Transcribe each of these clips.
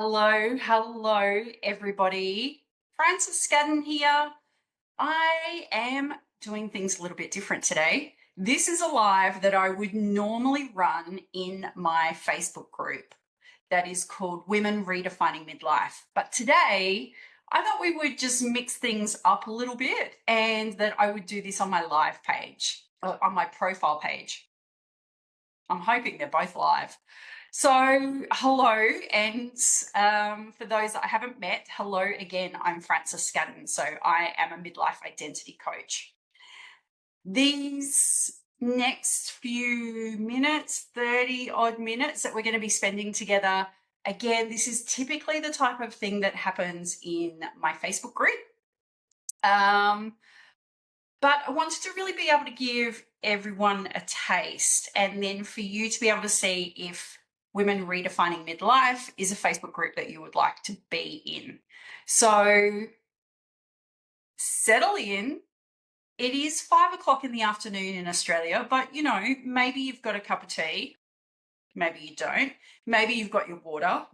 Hello, everybody. Frances Scadden here. I am doing things a little bit different today. This is a live that I would normally run in my Facebook group that is called Women Redefining Midlife. But today, I thought we would just mix things up a little bit and that I would do this on my live page, on my profile page. I'm hoping they're both live. So, hello, and for those that I haven't met, hello again. I'm Frances Scadden. So, I am a midlife identity coach. These next few minutes, 30 odd minutes that we're going to be spending together, again, this is typically the type of thing that happens in my Facebook group. But I wanted to really be able to give everyone a taste and then for you to be able to see if Women Redefining Midlife is a Facebook group that you would like to be in. So settle in. It is 5 o'clock in the afternoon in Australia, but maybe you've got a cup of tea. Maybe you don't. Maybe you've got your water.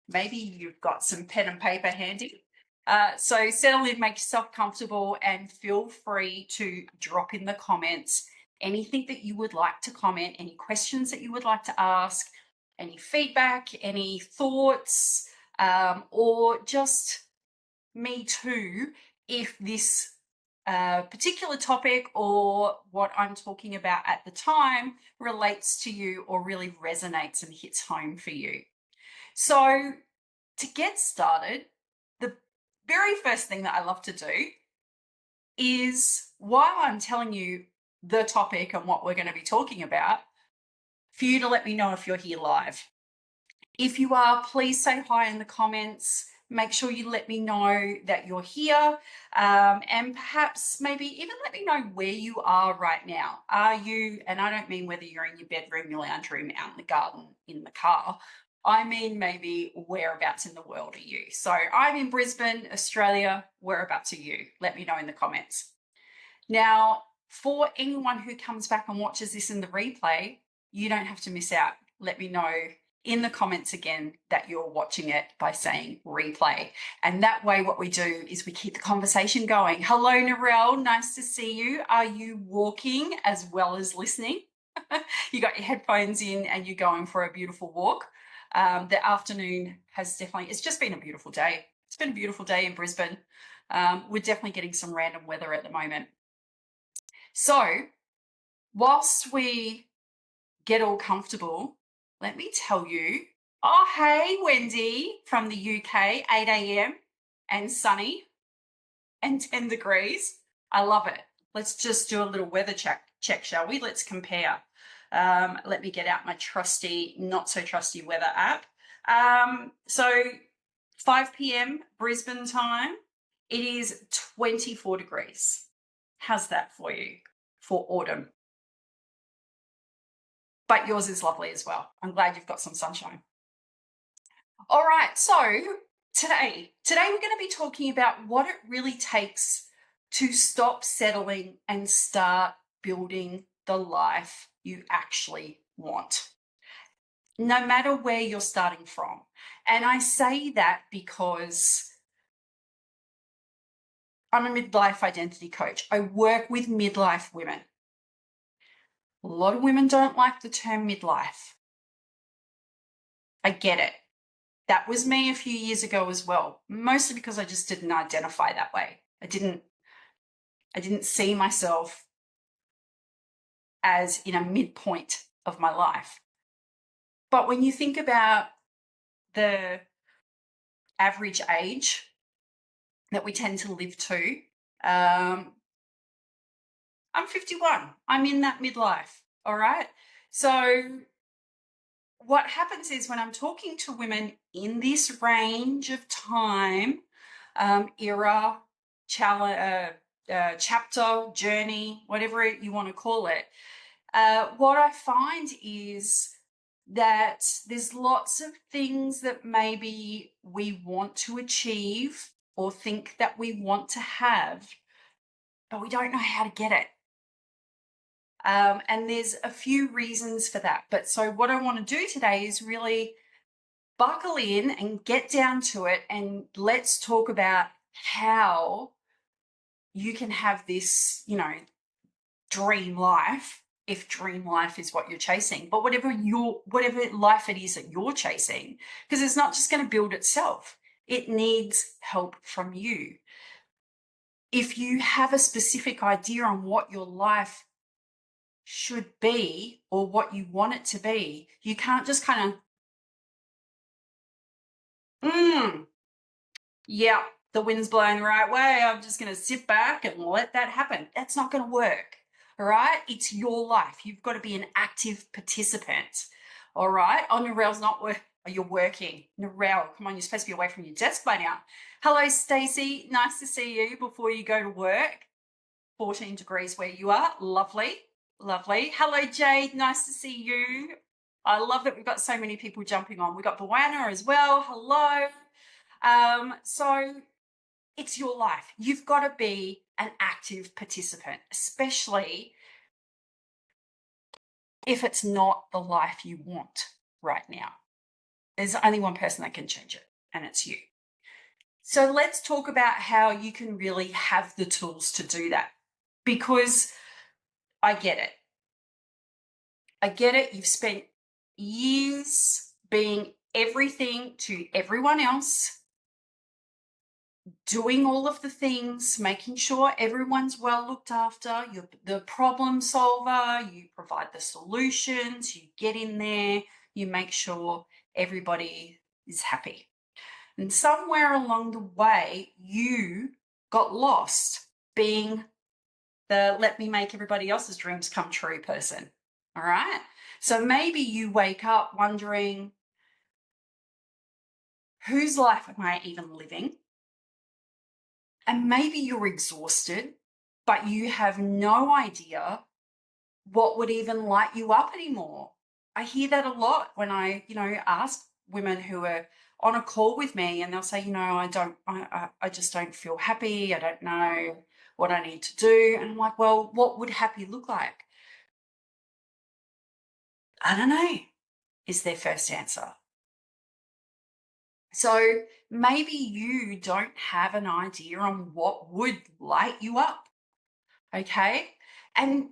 Maybe you've got some pen and paper handy. So settle in, make yourself comfortable, and feel free to drop in the comments anything that you would like to comment, any questions that you would like to ask, any feedback, any thoughts, or just me too, if this particular topic or what I'm talking about at the time relates to you or really resonates and hits home for you. So to get started, the very first thing that I love to do is, while I'm telling you the topic and what we're going to be talking about, for you to let me know if you're here live. If you are, please say hi in the comments. Make sure you let me know that you're here, and perhaps maybe even let me know where you are right now. Are you, and I don't mean whether you're in your bedroom, your lounge room, out in the garden, in the car. I mean maybe whereabouts in the world are you? So I'm in Brisbane, Australia. Whereabouts are you? Let me know in the comments. Now, for anyone who comes back and watches this in the replay, you don't have to miss out. Let me know in the comments again that you're watching it by saying replay. And that way what we do is we keep the conversation going. Hello, Narelle, nice to see you. Are you walking as well as listening? You got your headphones in and you're going for a beautiful walk. The afternoon has definitely, it's just been a beautiful day. It's been a beautiful day in Brisbane. We're definitely getting some random weather at the moment. So whilst we get all comfortable, let me tell you, oh, hey, Wendy from the UK, 8 a.m. and sunny and 10 degrees. I love it. Let's just do a little weather check, shall we? Let's compare. Let me get out my trusty, not so trusty weather app. So 5 p.m. Brisbane time, it is 24 degrees. How's that for you for autumn? But yours is lovely as well. I'm glad you've got some sunshine. All right, so today we're going to be talking about what it really takes to stop settling and start building the life you actually want, no matter where you're starting from. And I say that because I'm a midlife identity coach. I work with midlife women. A lot of women don't like the term midlife. I get it. That was me a few years ago as well, mostly because I just didn't identify that way. I didn't see myself as in a midpoint of my life. But when you think about the average age that we tend to live to, I'm 51. I'm in that midlife, all right? So what happens is when I'm talking to women in this range of time, era, chapter, journey, whatever you want to call it, what I find is that there's lots of things that maybe we want to achieve or think that we want to have, but we don't know how to get it. And there's a few reasons for that. But so what I want to do today is really buckle in and get down to it, and let's talk about how you can have this, dream life, if dream life is what you're chasing, but whatever life it is that you're chasing, because it's not just going to build itself. It needs help from you. If you have a specific idea on what your life should be or what you want it to be, you can't just kind of, yeah, the wind's blowing the right way. I'm just going to sit back and let that happen. That's not going to work. All right. It's your life. You've got to be an active participant. All right. Oh, Narelle's not working. You're working. Narelle, come on. You're supposed to be away from your desk by now. Hello, Stacey. Nice to see you before you go to work. 14 degrees where you are. Lovely. Lovely. Hello, Jade. Nice to see you. I love that we've got so many people jumping on. We've got Boanna as well. Hello. So it's your life. You've got to be an active participant, especially if it's not the life you want right now. There's only one person that can change it, and it's you. So let's talk about how you can really have the tools to do that, because I get it. I get it. You've spent years being everything to everyone else, doing all of the things, making sure everyone's well looked after. You're the problem solver, you provide the solutions, you get in there, you make sure everybody is happy. And somewhere along the way, you got lost being the let me make everybody else's dreams come true person. All right. So maybe you wake up wondering, whose life am I even living? And maybe you're exhausted, but you have no idea what would even light you up anymore. I hear that a lot when I, ask women who are on a call with me, and they'll say, I just don't feel happy. I don't know what I need to do. And I'm like, well, what would happy look like? I don't know, is their first answer. So maybe you don't have an idea on what would light you up. Okay. And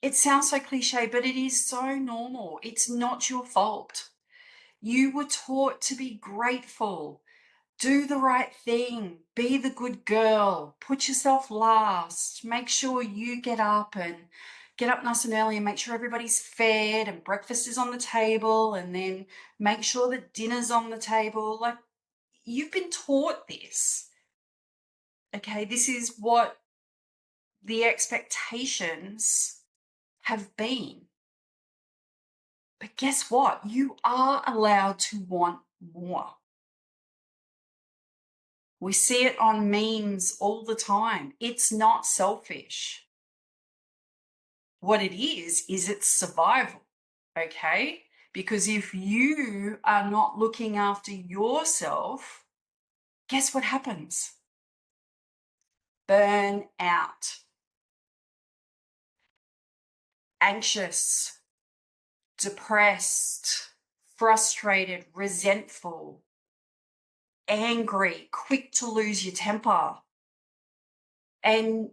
it sounds so cliche, but it is so normal. It's not your fault. You were taught to be grateful, do the right thing, be the good girl, put yourself last, make sure you get up nice and early and make sure everybody's fed and breakfast is on the table, and then make sure that dinner's on the table. Like, you've been taught this. Okay, this is what the expectations have been. But guess what? You are allowed to want more. We see it on memes all the time. It's not selfish. What it is it's survival, okay? Because if you are not looking after yourself, guess what happens? Burn out. Anxious, depressed, frustrated, resentful, angry, quick to lose your temper, and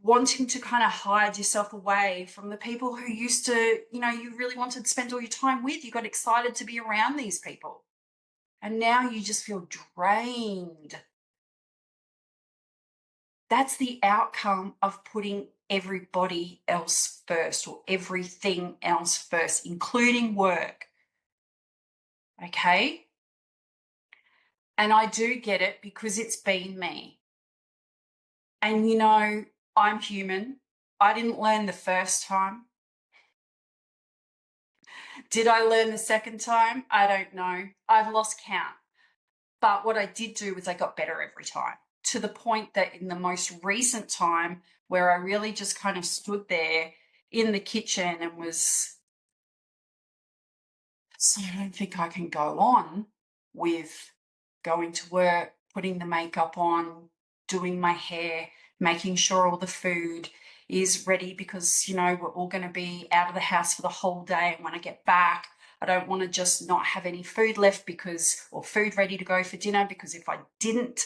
wanting to kind of hide yourself away from the people who used to, you really wanted to spend all your time with. You got excited to be around these people. And now you just feel drained. That's the outcome of putting everybody else first, or everything else first, including work. Okay? And I do get it, because it's been me. And I'm human. I didn't learn the first time. Did I learn the second time? I don't know. I've lost count. But what I did do was I got better every time, to the point that in the most recent time, where I really just kind of stood there in the kitchen and was, so I don't think I can go on with going to work, putting the makeup on, doing my hair, making sure all the food is ready, because, we're all going to be out of the house for the whole day. And when I get back, I don't want to just not have any food left or food ready to go for dinner, because if I didn't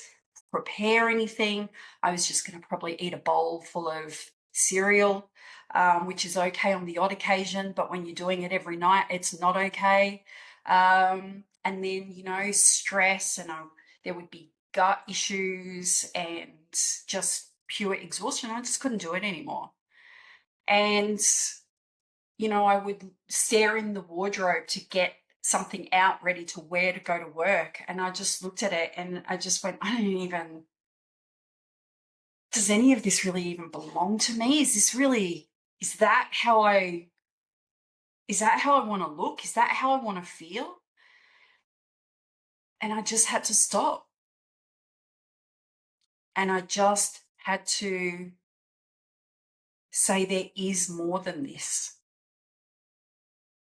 prepare anything, I was just going to probably eat a bowl full of cereal, which is okay on the odd occasion, but when you're doing it every night, it's not okay. And then, stress, and there would be gut issues and just pure exhaustion. I just couldn't do it anymore. And, I would stare in the wardrobe to get something out ready to wear to go to work. And I just looked at it and I just went, does any of this really even belong to me? Is that how I want to look? Is that how I want to feel? And I just had to stop. And I just had to say, there is more than this.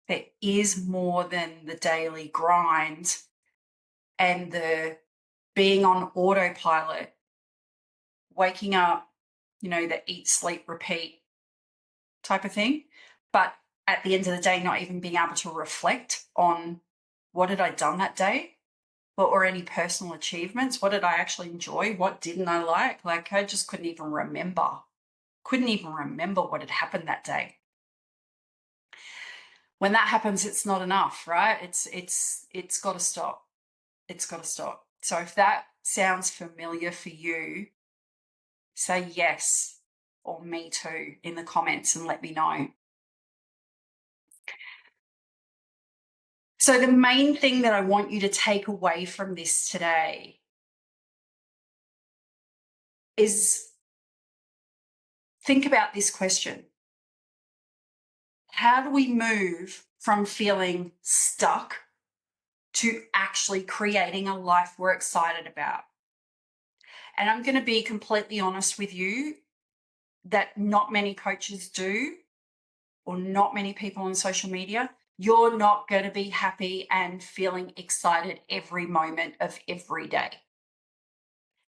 There is more than the daily grind and the being on autopilot, waking up, the eat, sleep, repeat type of thing. But at the end of the day, not even being able to reflect on what had I done that day, or any personal achievements. What did I actually enjoy? What didn't I like? Like, I just couldn't even remember what had happened that day. When that happens, it's not enough, right? It's got to stop. It's got to stop. So if that sounds familiar for you, say yes or me too in the comments and let me know. So the main thing that I want you to take away from this today is, think about this question. How do we move from feeling stuck to actually creating a life we're excited about? And I'm going to be completely honest with you that not many coaches do, or not many people on social media. You're not going to be happy and feeling excited every moment of every day,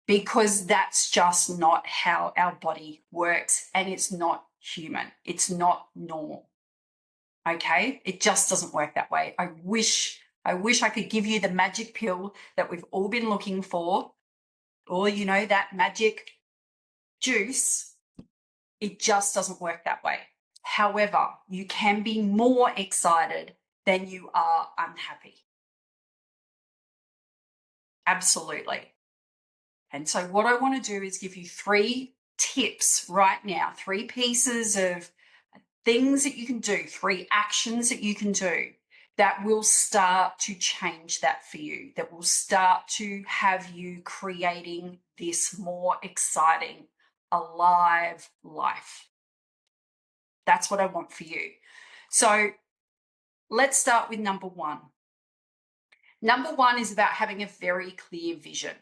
because that's just not how our body works, and it's not human. It's not normal. Okay? It just doesn't work that way. I wish I could give you the magic pill that we've all been looking for, or, that magic juice. It just doesn't work that way. However, you can be more excited than you are unhappy. Absolutely. And so what I want to do is give you 3 tips right now, 3 pieces of things that you can do, 3 actions that you can do that will start to change that for you, that will start to have you creating this more exciting, alive life. That's what I want for you. So let's start with number 1. Number 1 is about having a very clear vision.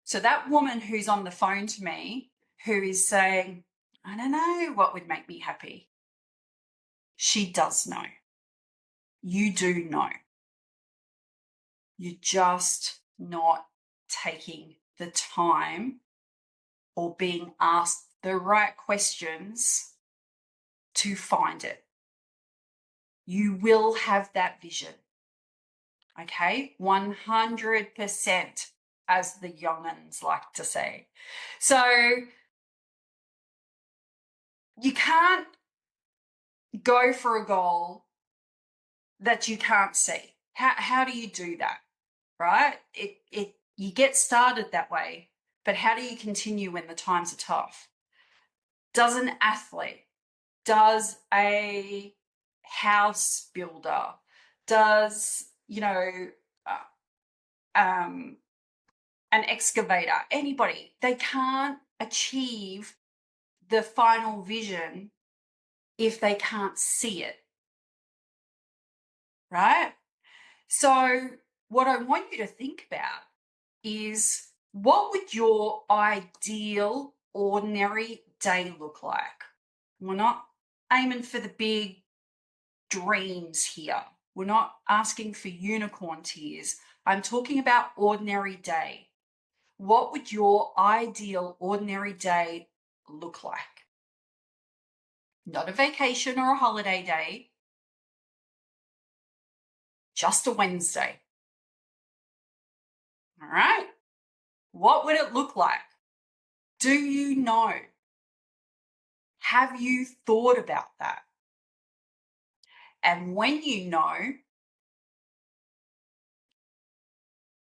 So that woman who's on the phone to me, who is saying, I don't know what would make me happy, she does know. You do know. You're just not taking the time or being asked the right questions to find it. You will have that vision. Okay? 100%, as the young'uns like to say. So you can't go for a goal that you can't see. How do you do that? Right? You get started that way, but how do you continue when the times are tough? Does an athlete, does a house builder, does, an excavator, anybody, they can't achieve the final vision if they can't see it, right? So what I want you to think about is, what would your ideal ordinary day look like? We're not aiming for the big dreams here. We're not asking for unicorn tears. I'm talking about ordinary day. What would your ideal ordinary day look like? Not a vacation or a holiday day. just a Wednesday. All right. What would it look like? Do you know? Have you thought about that? And when you know,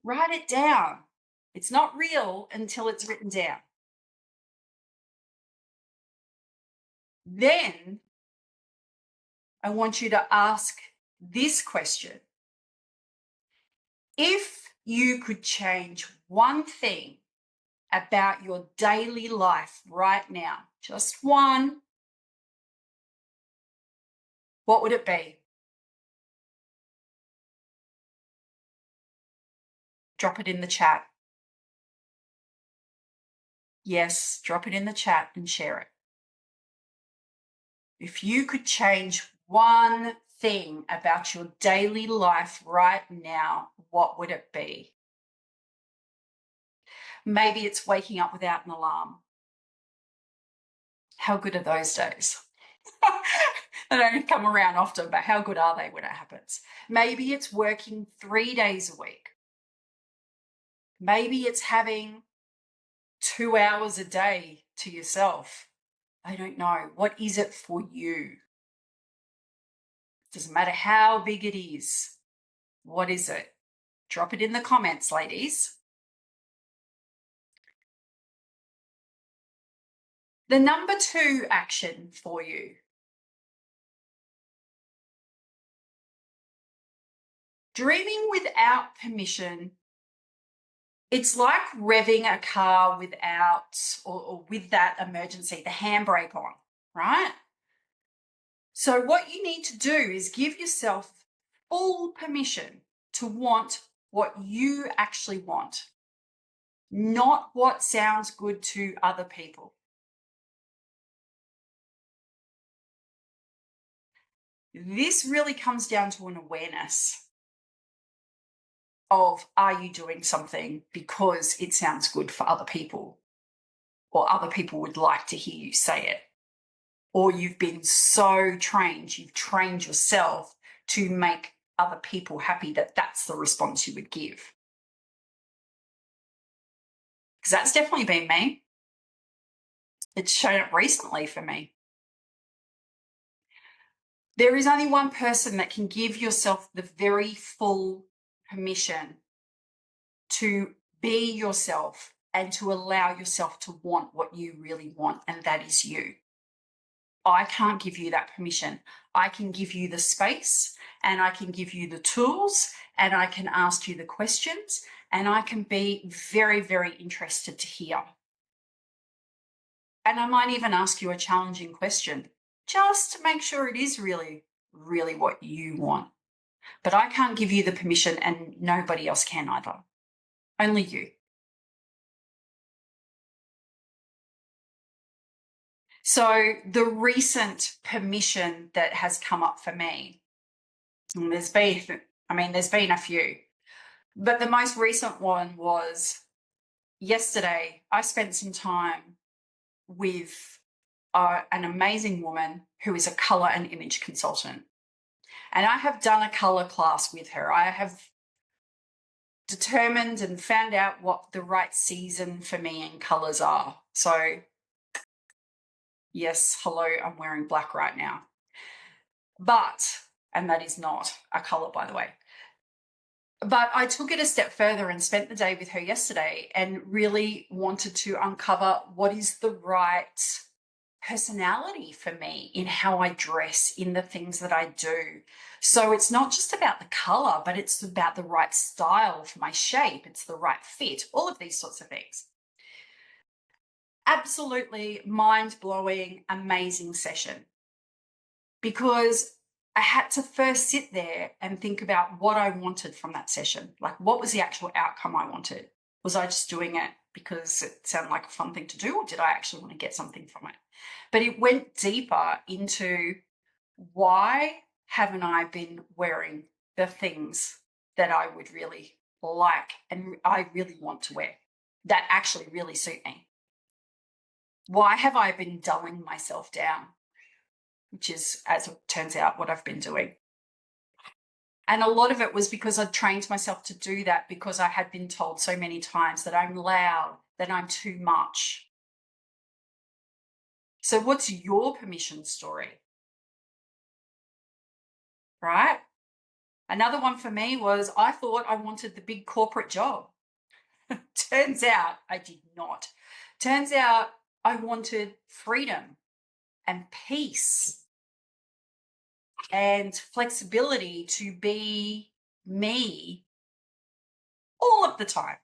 write it down. It's not real until it's written down. Then I want you to ask this question. If you could change one thing about your daily life right now, just one, what would it be? Drop it in the chat. Yes, drop it in the chat and share it. If you could change one thing about your daily life right now, what would it be? Maybe it's waking up without an alarm. How good are those days? They don't come around often, but how good are they when it happens? Maybe it's working 3 days a week. Maybe it's having 2 hours a day to yourself. I don't know. What is it for you? Doesn't matter how big it is. What is it? Drop it in the comments, ladies. The number 2 action for you. Dreaming without permission. It's like revving a car without or with that emergency, the handbrake on, right? So what you need to do is give yourself full permission to want what you actually want, not what sounds good to other people. This really comes down to an awareness of, are you doing something because it sounds good for other people, or other people would like to hear you say it, or you've been so trained, you've trained yourself to make other people happy that that's the response you would give. Because that's definitely been me. It's shown up recently for me. There is only one person that can give yourself the very full permission to be yourself and to allow yourself to want what you really want, and that is you. I can't give you that permission. I can give you the space, and I can give you the tools, and I can ask you the questions, and I can be very, very interested to hear. And I might even ask you a challenging question just to make sure it is really, really what you want. But I can't give you the permission, and nobody else can either. Only you. So the recent permission that has come up for me, and there's been a few, but the most recent one was yesterday. I spent some time with an amazing woman who is a color and image consultant. And I have done a color class with her. I have determined and found out what the right season for me in colors are. So yes, hello, I'm wearing black right now. And that is not a color, by the way. But I took it a step further and spent the day with her yesterday and really wanted to uncover what is the right personality for me in how I dress, in the things that I do. So it's not just about the color, but it's about the right style for my shape. It's the right fit, all of these sorts of things. Absolutely mind-blowing, amazing session, because I had to first sit there and think about what I wanted from that session. Like, what was the actual outcome I wanted? Was I just doing it because it sounded like a fun thing to do, or did I actually want to get something from it? But it went deeper into, why haven't I been wearing the things that I would really like and I really want to wear that actually really suit me? Why have I been dulling myself down? Which is, as it turns out, what I've been doing. And a lot of it was because I'd trained myself to do that because I had been told so many times that I'm loud, that I'm too much. So what's your permission story? Right? Another one for me was I thought I wanted the big corporate job. Turns out I did not. Turns out I wanted freedom and peace and flexibility to be me all of the time.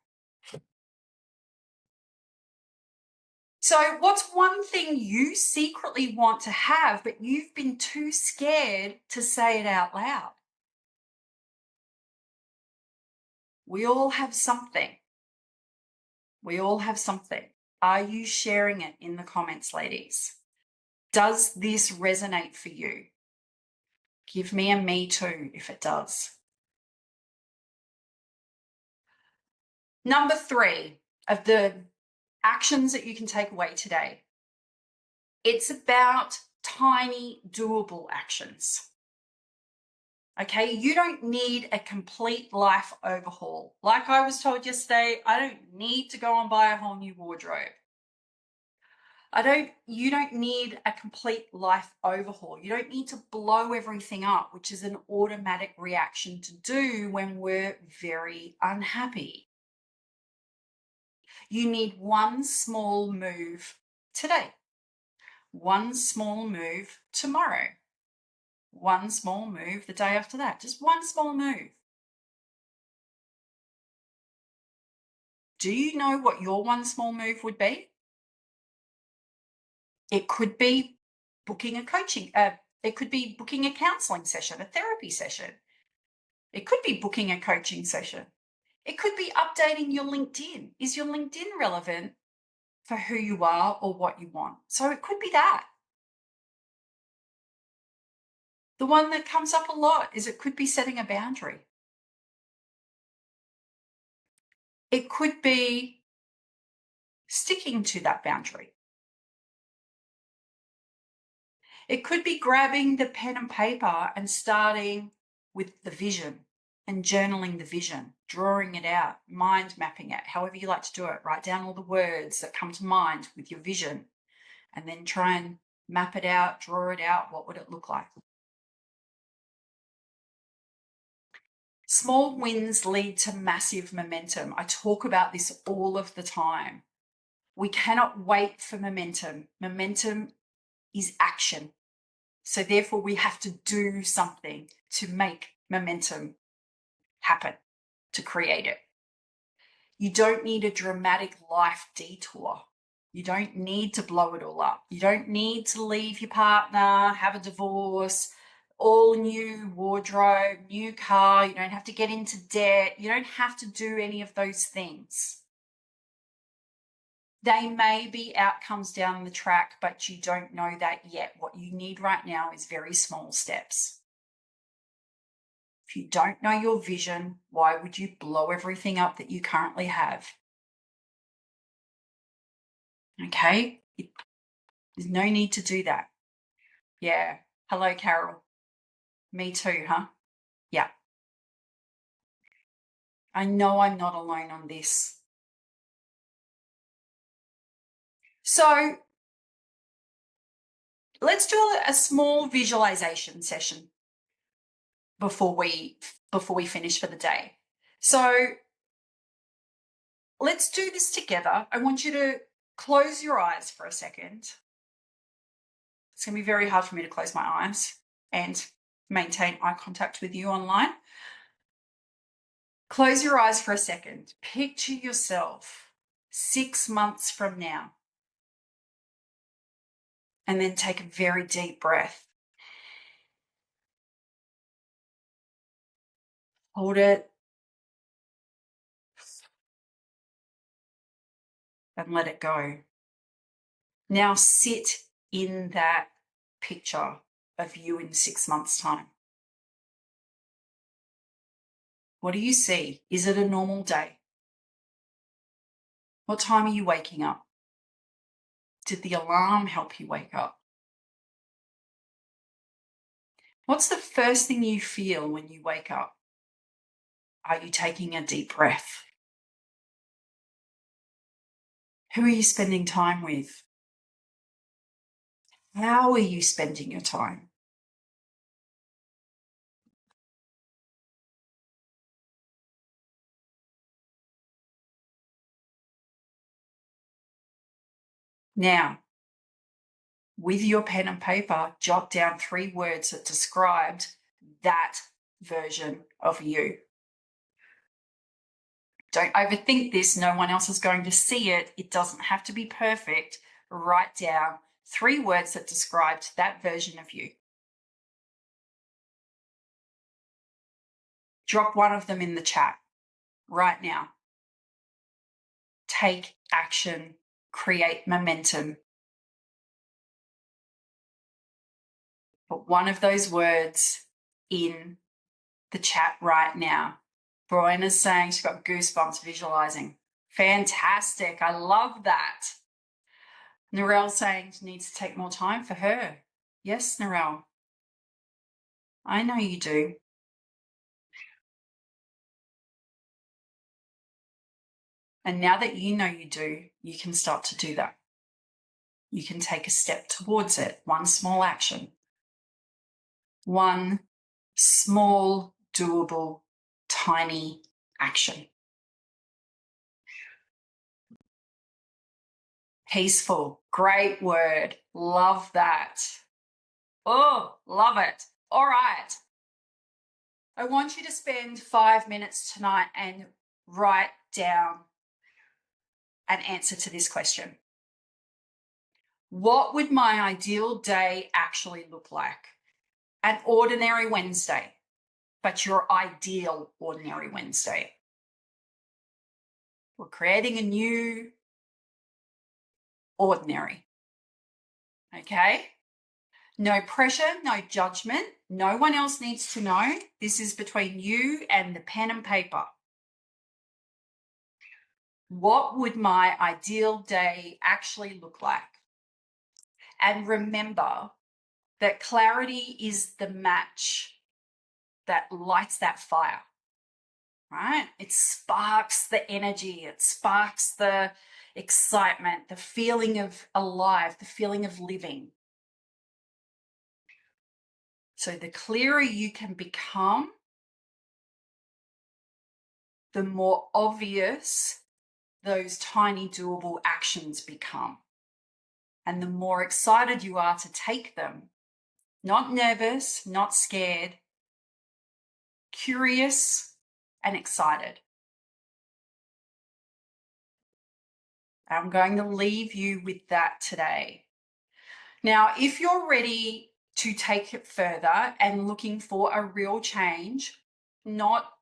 So, what's one thing you secretly want to have, but you've been too scared to say it out loud? We all have something. We all have something. Are you sharing it in the comments, ladies? Does this resonate for you? Give me a me too if it does. Number 3 of the actions that you can take away today. It's about tiny, doable actions. Okay, you don't need a complete life overhaul. Like I was told yesterday, I don't need to go and buy a whole new wardrobe. You don't need a complete life overhaul. You don't need to blow everything up, which is an automatic reaction to do when we're very unhappy. You need one small move today, one small move tomorrow, one small move the day after that, just one small move. Do you know what your one small move would be? It could be booking a it could be booking a counseling session, a therapy session. It could be booking a coaching session. It could be updating your LinkedIn. Is your LinkedIn relevant for who you are or what you want? So it could be that. The one that comes up a lot is it could be setting a boundary. It could be sticking to that boundary. It could be grabbing the pen and paper and starting with the vision and journaling the vision, drawing it out, mind mapping it, however you like to do it. Write down all the words that come to mind with your vision and then try and map it out, draw it out. What would it look like? Small wins lead to massive momentum. I talk about this all of the time. We cannot wait for momentum. Momentum is action. So therefore, we have to do something to make momentum happen, to create it. You don't need a dramatic life detour. You don't need to blow it all up. You don't need to leave your partner, have a divorce, all new wardrobe, new car. You don't have to get into debt. You don't have to do any of those things. They may be outcomes down the track, but you don't know that yet. What you need right now is very small steps. If you don't know your vision, why would you blow everything up that you currently have? Okay? There's no need to do that. Yeah. Hello, Carol. Me too, huh? Yeah. I know I'm not alone on this. So let's do a small visualization session before we finish for the day. So let's do this together. I want you to close your eyes for a second. It's going to be very hard for me to close my eyes and maintain eye contact with you online. Close your eyes for a second. Picture yourself 6 months from now. And then take a very deep breath. Hold it and let it go. Now sit in that picture of you in 6 months' time. What do you see? Is it a normal day? What time are you waking up? Did the alarm help you wake up? What's the first thing you feel when you wake up? Are you taking a deep breath? Who are you spending time with? How are you spending your time? Now, with your pen and paper, jot down 3 words that described that version of you. Don't overthink this. No one else is going to see it. It doesn't have to be perfect. Write down 3 words that described that version of you. Drop one of them in the chat right now. Take action, create momentum. Put one of those words in the chat right now. Broina's saying she's got goosebumps visualizing. Fantastic. I love that. Narelle saying she needs to take more time for her. Yes, Narelle. I know you do. And now that you know you do, you can start to do that. You can take a step towards it, one small action. One small, doable, tiny action. Peaceful, great word. Love that. Oh, love it. All right. I want you to spend 5 minutes tonight and write down an answer to this question. What would my ideal day actually look like? An ordinary Wednesday, but your ideal ordinary Wednesday. We're creating a new ordinary. Okay? No pressure, no judgment. No one else needs to know. This is between you and the pen and paper. What would my ideal day actually look like? And remember that clarity is the match that lights that fire, right? It sparks the energy, it sparks the excitement, the feeling of alive, the feeling of living. So the clearer you can become, the more obvious those tiny doable actions become. And the more excited you are to take them, not nervous, not scared, curious and excited. I'm going to leave you with that today. Now, if you're ready to take it further and looking for a real change, not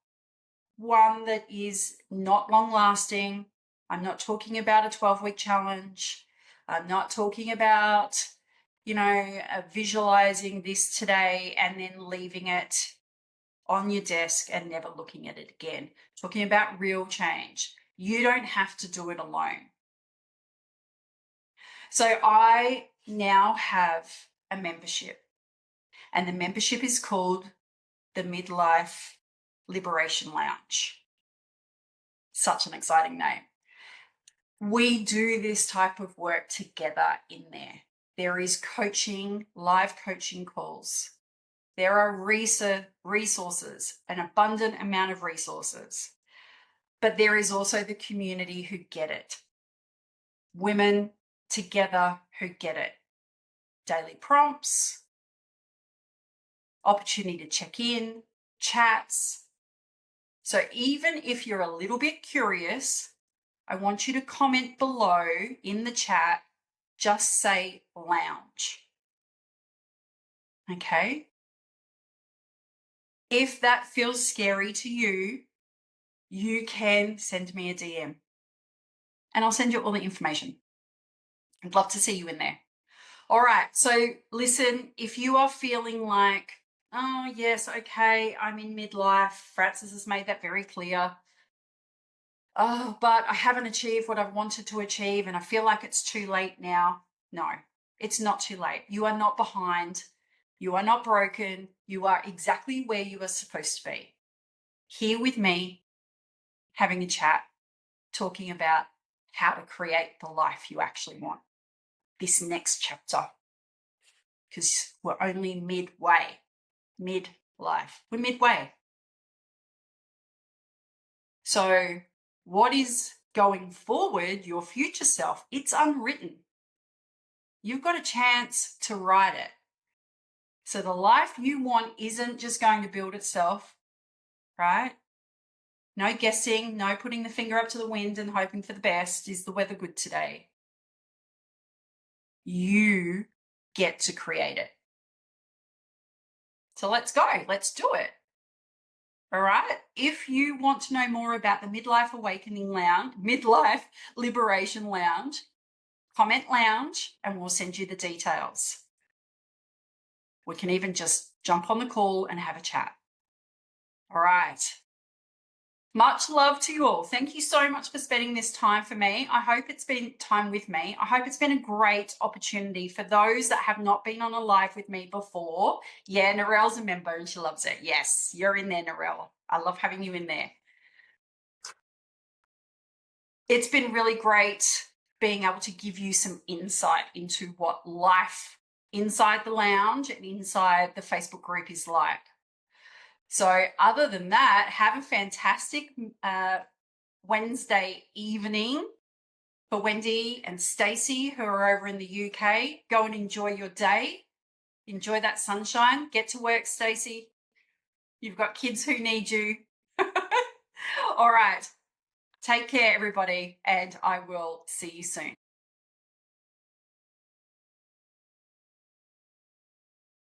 one that is not long lasting, I'm not talking about a 12-week challenge. I'm not talking about, visualizing this today and then leaving it on your desk and never looking at it again. Talking about real change. You don't have to do it alone. So I now have a membership, and the membership is called the Midlife Liberation Lounge. Such an exciting name. We do this type of work together in there. There is coaching, live coaching calls. There are resources, an abundant amount of resources. But there is also the community who get it. Women together who get it. Daily prompts, opportunity to check in, chats. So even if you're a little bit curious, I want you to comment below in the chat, just say lounge. Okay? If that feels scary to you, you can send me a DM and I'll send you all the information. I'd love to see you in there. All right. So listen, if you are feeling like, oh, yes, okay, I'm in midlife, Frances has made that very clear. Oh, but I haven't achieved what I've wanted to achieve and I feel like it's too late now. No, it's not too late. You are not behind. You are not broken. You are exactly where you are supposed to be. Here with me, having a chat, talking about how to create the life you actually want. This next chapter, because we're only midway, midlife. We're midway. So, what is going forward, your future self? It's unwritten. You've got a chance to write it. So, the life you want isn't just going to build itself, right? No guessing, no putting the finger up to the wind and hoping for the best. Is the weather good today? You get to create it. So let's go. Let's do it. All right. If you want to know more about the Midlife Awakening Lounge, Midlife Liberation Lounge, comment lounge and we'll send you the details. We can even just jump on the call and have a chat. All right. Much love to you all. Thank you so much for spending this time for me. I hope it's been time with me. I hope it's been a great opportunity for those that have not been on a live with me before. Yeah, Narelle's a member and she loves it. Yes, you're in there, Narelle. I love having you in there. It's been really great being able to give you some insight into what life inside the lounge and inside the Facebook group is like. So other than that, have a fantastic Wednesday evening. For Wendy and Stacey, who are over in the UK, go and enjoy your day. Enjoy that sunshine. Get to work, Stacey. You've got kids who need you. All right. Take care, everybody, and I will see you soon.